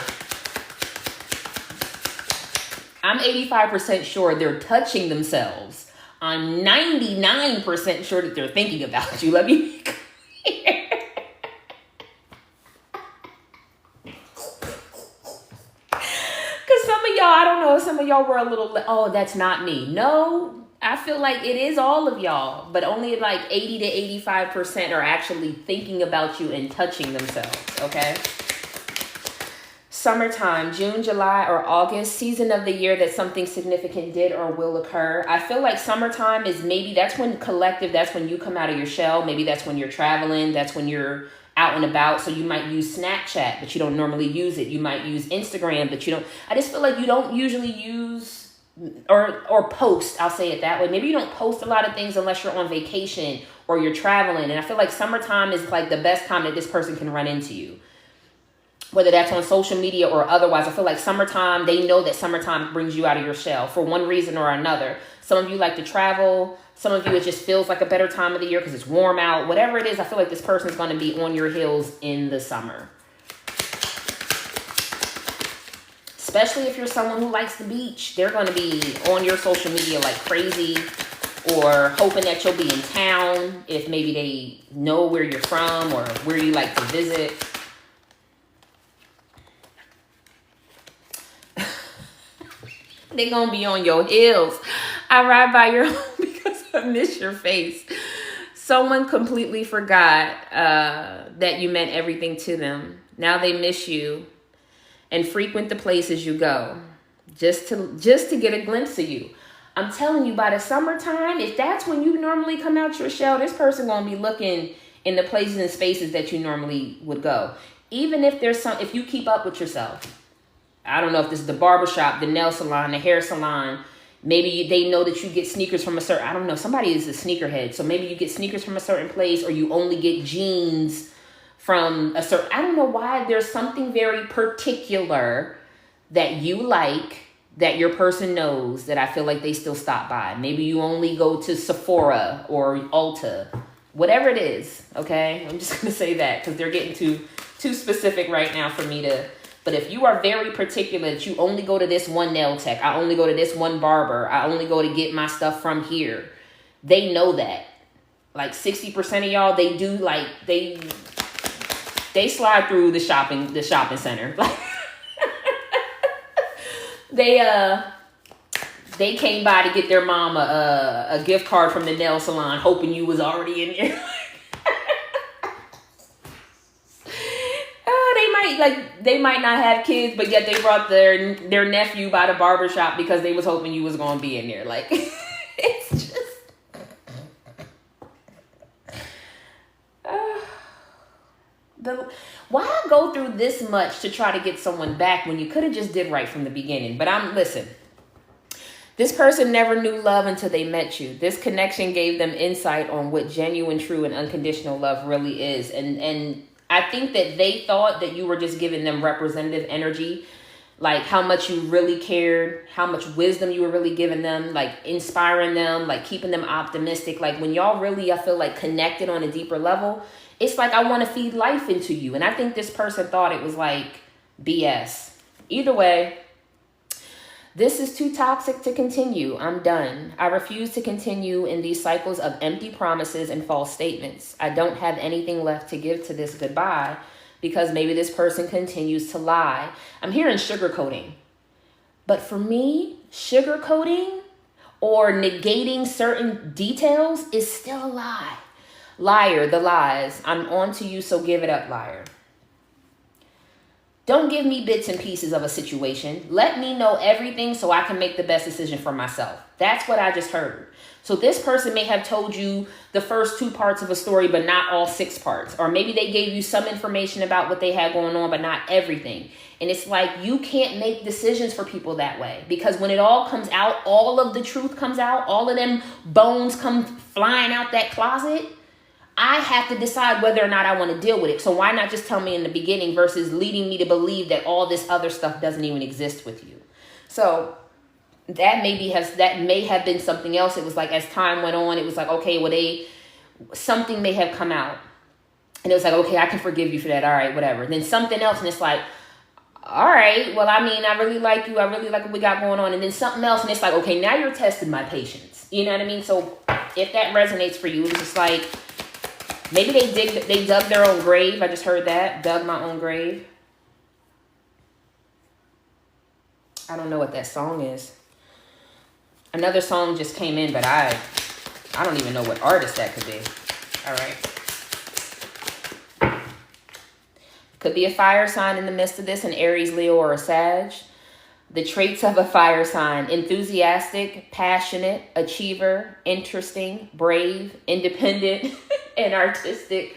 I'm 85% sure they're touching themselves. I'm 99% sure that they're thinking about you. Let me be clear. Because some of y'all, I don't know, some of y'all were a little, oh, that's not me. No, I feel like it is all of y'all, but only like 80 to 85% are actually thinking about you and touching themselves, okay? Summertime, June, July, or August, season of the year that something significant did or will occur. I feel like summertime is maybe that's when collective, that's when you come out of your shell. Maybe that's when you're traveling. That's when you're out and about. So you might use Snapchat, but you don't normally use it. You might use Instagram, but you don't. I just feel like you don't usually use or post. I'll say it that way. Maybe you don't post a lot of things unless you're on vacation or you're traveling. And I feel like summertime is like the best time that this person can run into you. Whether that's on social media or otherwise, I feel like summertime, they know that summertime brings you out of your shell for one reason or another. Some of you like to travel. Some of you, it just feels like a better time of the year because it's warm out. Whatever it is, I feel like this person is going to be on your heels in the summer. Especially if you're someone who likes the beach. They're going to be on your social media like crazy, or hoping that you'll be in town if maybe they know where you're from or where you like to visit. They're going to be on your heels. I ride by your home because I miss your face. Someone completely forgot that you meant everything to them. Now they miss you and frequent the places you go just to get a glimpse of you. I'm telling you, by the summertime, if that's when you normally come out your shell, this person going to be looking in the places and spaces that you normally would go. Even if if you keep up with yourself. I don't know if this is the barbershop, the nail salon, the hair salon. Maybe they know that you get sneakers from a certain, I don't know, somebody is a sneakerhead. So maybe you get sneakers from a certain place, or you only get jeans from a certain, I don't know why, there's something very particular that you like that your person knows that I feel like they still stop by. Maybe you only go to Sephora or Ulta, whatever it is, okay? I'm just going to say that because they're getting too specific right now for me to, but if you are very particular that you only go to this one nail tech, I only go to this one barber, I only go to get my stuff from here, they know that. Like 60% of y'all, they do, like, they slide through the shopping center. They came by to get their mom a gift card from the nail salon, hoping you was already in there. They might not have kids, but yet they brought their nephew by the barbershop because they was hoping you was gonna be in there. Like, it's just why go through this much to try to get someone back when you could have just did right from the beginning? But listen. This person never knew love until they met you. This connection gave them insight on what genuine, true, and unconditional love really is. And I think that they thought that you were just giving them representative energy, like how much you really cared, how much wisdom you were really giving them, like inspiring them, like keeping them optimistic. Like when y'all really, I feel like, connected on a deeper level, it's like I want to feed life into you. And I think this person thought it was like BS. Either way, this is too toxic to continue. I'm done. I refuse to continue in these cycles of empty promises and false statements. I don't have anything left to give to this goodbye because maybe this person continues to lie. I'm hearing sugarcoating. But for me, sugarcoating or negating certain details is still a lie. Liar, the lies. I'm on to you, so give it up, liar. Don't give me bits and pieces of a situation. Let me know everything so I can make the best decision for myself. That's what I just heard. So this person may have told you the first 2 parts of a story, but not all 6 parts. Or maybe they gave you some information about what they had going on, but not everything. And it's like you can't make decisions for people that way. Because when it all comes out, all of the truth comes out, all of them bones come flying out that closet, I have to decide whether or not I want to deal with it. So why not just tell me in the beginning versus leading me to believe that all this other stuff doesn't even exist with you? So that may have been something else. It was like as time went on, it was like, okay, well, something may have come out. And it was like, okay, I can forgive you for that. All right, whatever. And then something else, and it's like, all right, well, I mean, I really like you. I really like what we got going on. And then something else, and it's like, okay, now you're testing my patience. You know what I mean? So if that resonates for you, it's just like, maybe they dug their own grave. I just heard that. Dug my own grave. I don't know what that song is. Another song just came in, but I don't even know what artist that could be. All right. Could be a fire sign in the midst of this, an Aries, Leo, or a Sag. The traits of a fire sign: enthusiastic, passionate, achiever, interesting, brave, independent, and artistic.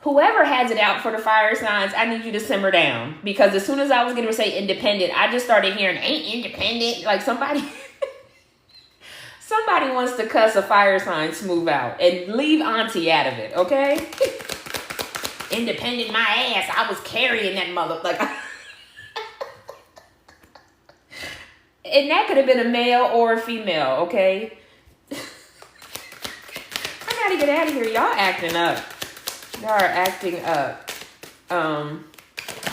Whoever has it out for the fire signs, I need you to simmer down. Because as soon as I was going to say independent, I just started hearing, ain't independent. Like somebody wants to cuss a fire sign smooth out. And leave auntie out of it, okay? Independent my ass. I was carrying that mother. Like, and that could have been a male or a female, okay? I gotta get out of here. Y'all acting up. Y'all are acting up.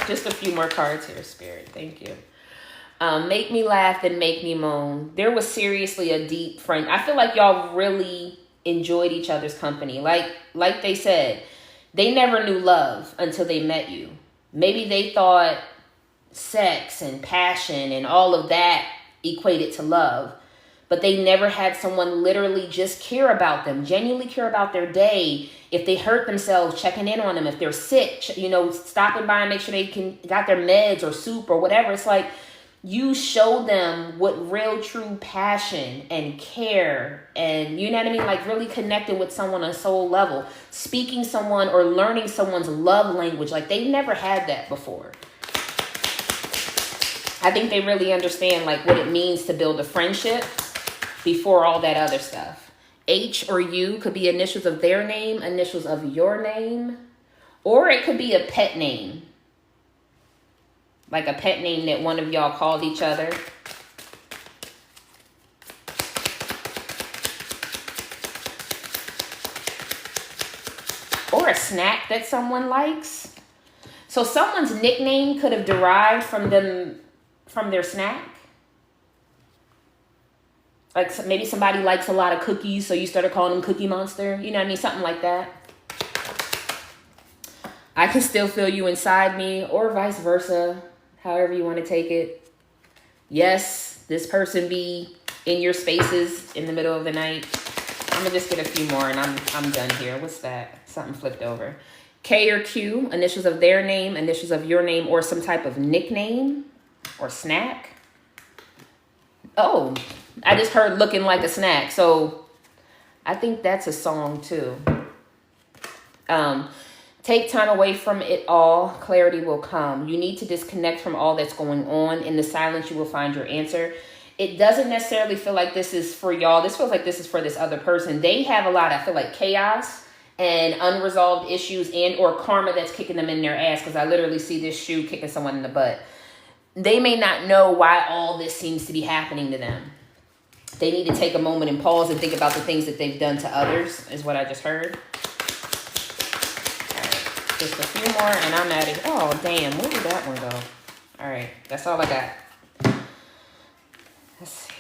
Just a few more cards here, Spirit. Thank you. Make me laugh and make me moan. There was seriously a deep friend. I feel like y'all really enjoyed each other's company. Like they said, they never knew love until they met you. Maybe they thought sex and passion and all of that equated to love. But they never had someone literally just care about them, genuinely care about their day. If they hurt themselves, checking in on them. If they're sick, stopping by and make sure they got their meds or soup or whatever. It's like you show them what real true passion and care and, you know what I mean? Like really connecting with someone on a soul level, speaking someone or learning someone's love language. Like they've never had that before. I think they really understand like what it means to build a friendship before all that other stuff. H or U could be initials of their name, initials of your name, Or it could be a pet name. Like a pet name that one of y'all called each other. Or a snack that someone likes. So someone's nickname could have derived from their snack. Like maybe somebody likes a lot of cookies, so you started calling them Cookie Monster. You know what I mean? Something like that. I can still feel you inside me, or vice versa, however you want to take it. Yes, this person be in your spaces in the middle of the night. I'm gonna just get a few more and I'm done here. What's that? Something flipped over. K or Q, initials of their name, initials of your name, or some type of nickname or snack. Oh, I just heard looking like a snack. So I think that's a song too. Take time away from it all. Clarity will come. You need to disconnect from all that's going on. In the silence, you will find your answer. It doesn't necessarily feel like this is for y'all. This feels like this is for this other person. They have a lot, I feel like, chaos and unresolved issues and or karma that's kicking them in their ass, because I literally see this shoe kicking someone in the butt. They may not know why all this seems to be happening to them. They need to take a moment and pause and think about the things that they've done to others, is what I just heard. All right, just a few more and I'm at it. Oh, damn, where did that one go? All right, that's all I got. Let's see.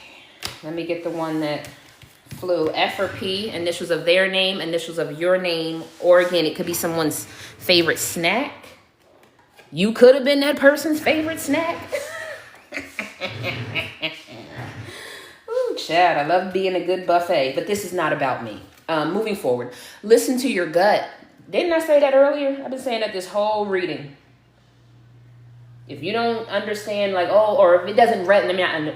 Let me get the one that flew. F or P, initials of their name, initials of your name, or again, it could be someone's favorite snack. You could have been that person's favorite snack. Ooh, Chad, I love being a good buffet, but this is not about me. Moving forward, listen to your gut. Didn't I say that earlier? I've been saying that this whole reading. If you don't understand, like, oh, or if it doesn't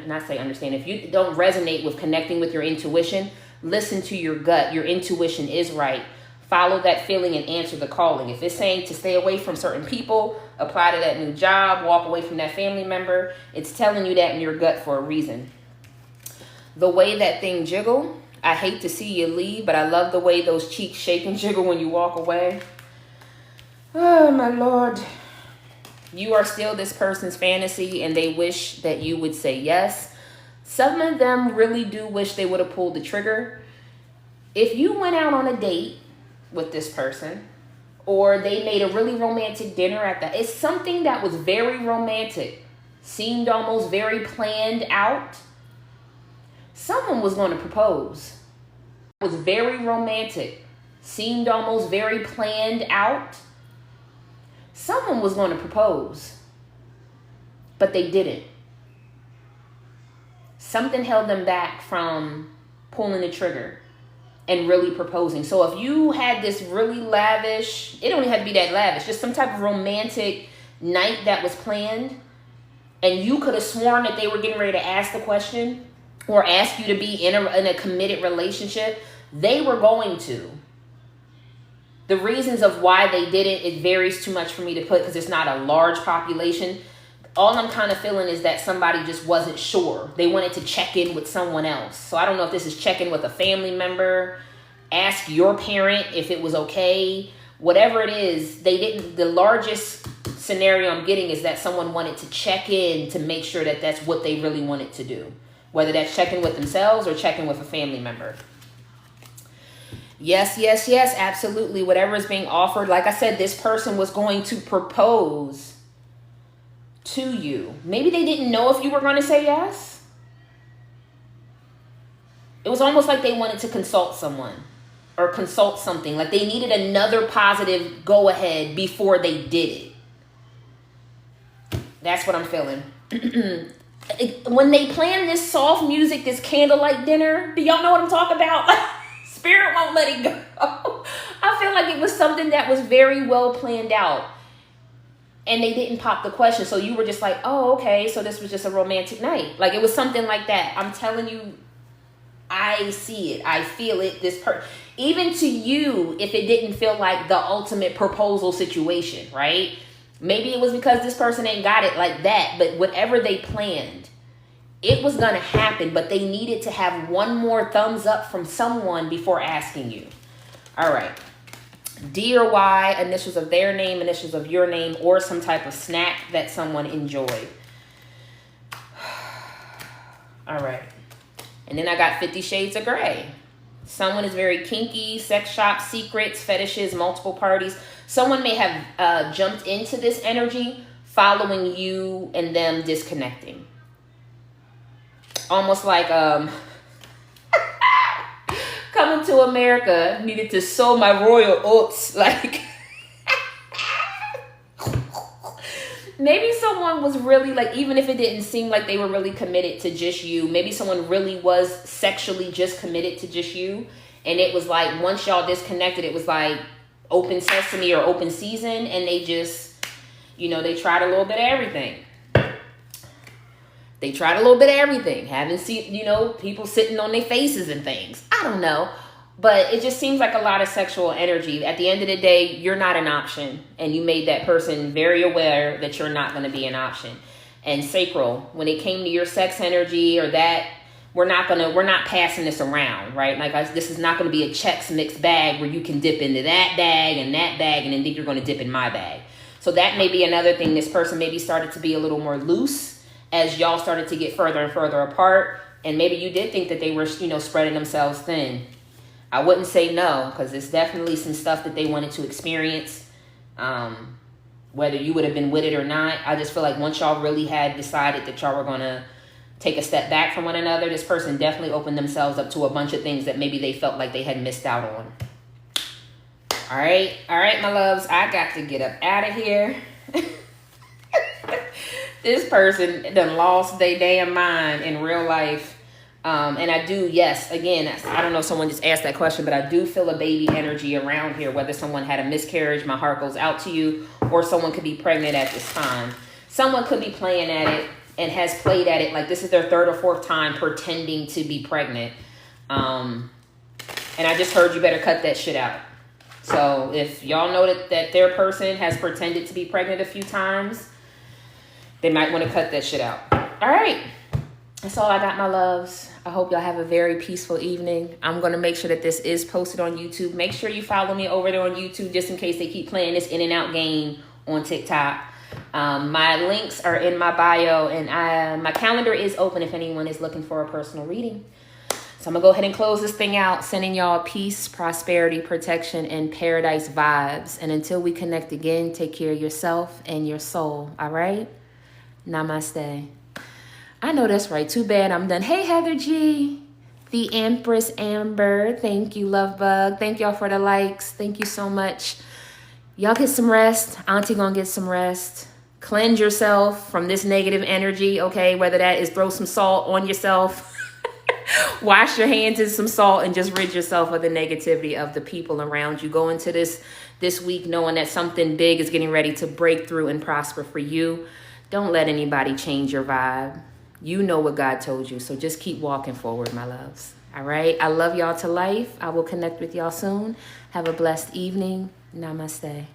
not say understand, if you don't resonate with connecting with your intuition, listen to your gut. Your intuition is right. Follow that feeling and answer the calling. If it's saying to stay away from certain people, apply to that new job, walk away from that family member, it's telling you that in your gut for a reason. The way that thing jiggle, I hate to see you leave, but I love the way those cheeks shake and jiggle when you walk away. Oh, my Lord. You are still this person's fantasy and they wish that you would say yes. Some of them really do wish they would have pulled the trigger. If you went out on a date with this person, or they made a really romantic dinner it's something that was very romantic, seemed almost very planned out. Someone was going to propose. It was very romantic, seemed almost very planned out. Someone was going to propose, but they didn't. Something held them back from pulling the trigger and really proposing. So if you had this really lavish, it don't even have to be that lavish, just some type of romantic night that was planned, and you could have sworn that they were getting ready to ask the question or ask you to be in a committed relationship, they were going to. The reasons of why they didn't, it varies too much for me to put because it's not a large population. All I'm kind of feeling is that somebody just wasn't sure. They wanted to check in with someone else. So I don't know if this is checking with a family member, ask your parent if it was okay, whatever it is. They didn't. The largest scenario I'm getting is that someone wanted to check in to make sure that that's what they really wanted to do, whether that's checking with themselves or checking with a family member. Yes, yes, yes, absolutely. Whatever is being offered. Like I said, this person was going to propose to you. Maybe they didn't know if you were going to say yes. It was almost like they wanted to consult someone or consult something. Like they needed another positive go ahead before they did it. That's what I'm feeling. When they plan this soft music, this candlelight dinner, do y'all know what I'm talking about? Spirit won't let it go. I feel like it was something that was very well planned out. And they didn't pop the question. So you were just like, oh, okay. So this was just a romantic night. Like it was something like that. I'm telling you, I see it. I feel it. Even to you, if it didn't feel like the ultimate proposal situation, right? Maybe it was because this person ain't got it like that. But whatever they planned, it was going to happen, but they needed to have one more thumbs up from someone before asking you. All right. D or Y, initials of their name, initials of your name, or some type of snack that someone enjoyed. All right. And then I got 50 Shades of Grey. Someone is very kinky, sex shop, secrets, fetishes, multiple parties. Someone may have jumped into this energy following you and them disconnecting. Almost like Coming to America needed to sow my royal oats. Like, maybe someone was really like, even if it didn't seem like they were really committed to just you, maybe someone really was sexually just committed to just you. And it was like, once y'all disconnected, it was like open sesame or open season. And they just, they tried a little bit of everything. They tried a little bit of everything. Haven't seen, people sitting on their faces and things. I don't know. But it just seems like a lot of sexual energy. At the end of the day, you're not an option. And you made that person very aware that you're not going to be an option. And sacral, when it came to your sex energy or that, we're not passing this around, right? Like, this is not going to be a Chex Mix bag where you can dip into that bag and then think you're going to dip in my bag. So that may be another thing. This person maybe started to be a little more loose as y'all started to get further and further apart. And maybe you did think that they were, spreading themselves thin. I wouldn't say no, because it's definitely some stuff that they wanted to experience. Whether you would have been with it or not. I just feel like once y'all really had decided that y'all were going to take a step back from one another, this person definitely opened themselves up to a bunch of things that maybe they felt like they had missed out on. All right, my loves, I got to get up out of here. This person done lost their damn mind in real life. And I do, yes, again, I don't know if someone just asked that question, but I do feel a baby energy around here. Whether someone had a miscarriage, my heart goes out to you, or someone could be pregnant at this time. Someone could be playing at it and has played at it like this is their third or fourth time pretending to be pregnant. And I just heard you better cut that shit out. So if y'all know that their person has pretended to be pregnant a few times, they might want to cut that shit out. All right. That's all I got, my loves. I hope y'all have a very peaceful evening. I'm going to make sure that this is posted on YouTube. Make sure you follow me over there on YouTube just in case they keep playing this in and out game on TikTok. My links are in my bio, and my calendar is open if anyone is looking for a personal reading. So I'm going to go ahead and close this thing out, sending y'all peace, prosperity, protection, and paradise vibes. And until we connect again, take care of yourself and your soul. All right? Namaste. I know that's right. Too bad I'm done. Hey, Heather G. The Empress Amber. Thank you, Love Bug. Thank y'all for the likes. Thank you so much. Y'all get some rest. Auntie gonna get some rest. Cleanse yourself from this negative energy, okay? Whether that is throw some salt on yourself. Wash your hands in some salt and just rid yourself of the negativity of the people around you. Go into this week knowing that something big is getting ready to break through and prosper for you. Don't let anybody change your vibe. You know what God told you, so just keep walking forward, my loves. All right? I love y'all to life. I will connect with y'all soon. Have a blessed evening. Namaste.